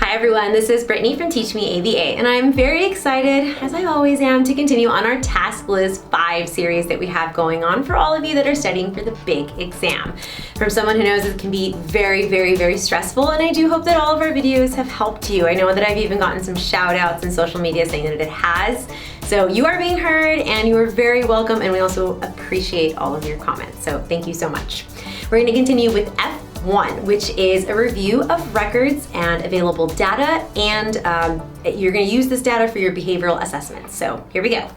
Hi everyone, this is Brittany from Teach Me ABA, and I'm very excited, as I always am, to continue on our Task List 5 series that we have going on for all of you that are studying for the big exam. From someone who knows it can be very stressful, and I do hope that all of our videos have helped you. I know that I've even gotten some shout outs in social media saying that it has. So you are being heard and you are very welcome, and we also appreciate all of your comments. So thank you so much. We're going to continue with F1, which is a review of records and available data, and you're going to use this data for your behavioral assessments. So here we go.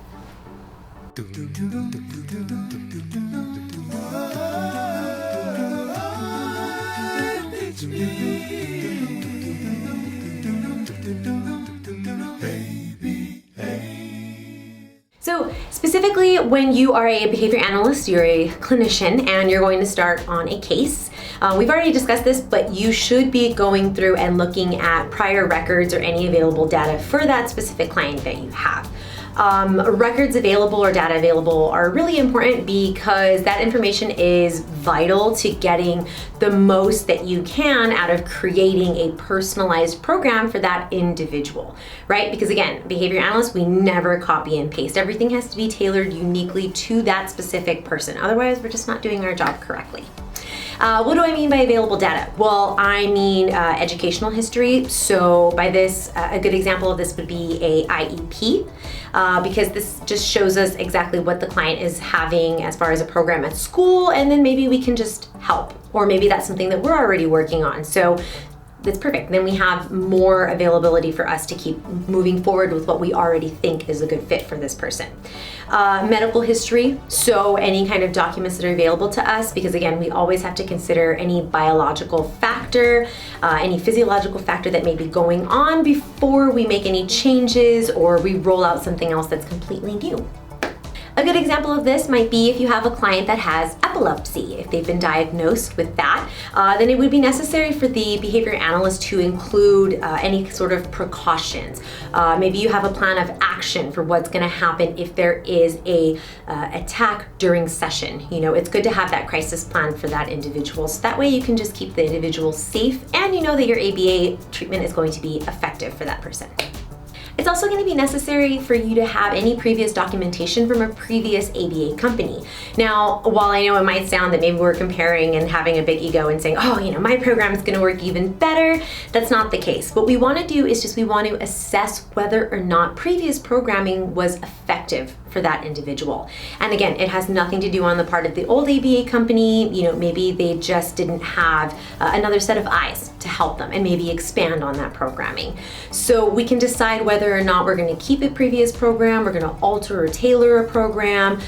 So specifically, when you are a behavior analyst, you're a clinician, and you're going to start on a case. We've already discussed this, but you should be going through and looking at prior records or any available data for that specific client that you have. Records available or data available are really important because that information is vital to getting the most that you can out of creating a personalized program for that individual, right? Because again, behavior analysts, we never copy and paste. Everything has to be tailored uniquely to that specific person. Otherwise, we're just not doing our job correctly. What do I mean by available data? Well, I mean educational history. So by this, a good example of this would be a IEP, because this just shows us exactly what the client is having as far as a program at school, and then maybe we can just help, or maybe that's something that we're already working on. So that's perfect. Then we have more availability for us to keep moving forward with what we already think is a good fit for this person. Medical history, so any kind of documents that are available to us, because again, we always have to consider any biological factor, any physiological factor that may be going on before we make any changes or we roll out something else that's completely new. A good example of this might be if you have a client that has epilepsy. If they've been diagnosed with that, then it would be necessary for the behavior analyst to include any sort of precautions. Maybe you have a plan of action for what's going to happen if there is a attack during session. You know, it's good to have that crisis plan for that individual, so that way you can just keep the individual safe and you know that your ABA treatment is going to be effective for that person. It's also going to be necessary for you to have any previous documentation from a previous ABA company. Now, while I know it might sound that maybe we're comparing and having a big ego and saying, oh, you know, my program is going to work even better, that's not the case. What we want to do is just we want to assess whether or not previous programming was effective for that individual. And again, it has nothing to do on the part of the old ABA company. You know, maybe they just didn't have another set of eyes to help them and maybe expand on that programming. So we can decide whether or not we're going to keep a previous program, we're going to alter or tailor a program,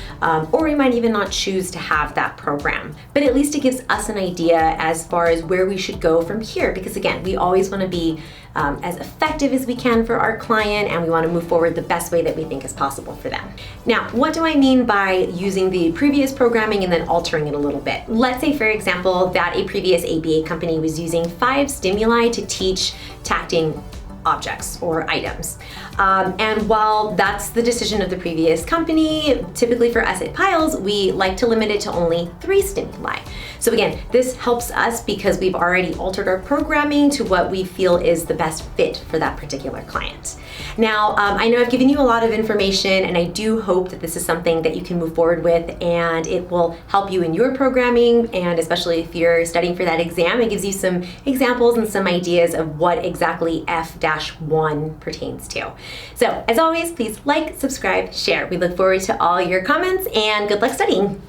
or we might even not choose to have that program. But at least it gives us an idea as far as where we should go from here, because again, we always want to be as effective as we can for our client, and we want to move forward the best way that we think is possible for them. Now, what do I mean by using the previous programming and then altering it a little bit? Let's say, for example, that a previous ABA company was using 5 stimuli to teach tacting objects or items. And while that's the decision of the previous company, typically for us at Piles, we like to limit it to only 3 stimuli. So again, this helps us because we've already altered our programming to what we feel is the best fit for that particular client. Now, I know I've given you a lot of information, and I do hope that this is something that you can move forward with and it will help you in your programming, and especially if you're studying for that exam, it gives you some examples and some ideas of what exactly F-1 pertains to. So, as always, please like, subscribe, share. We look forward to all your comments, and good luck studying.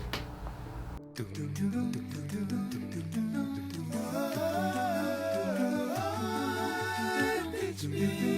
To me.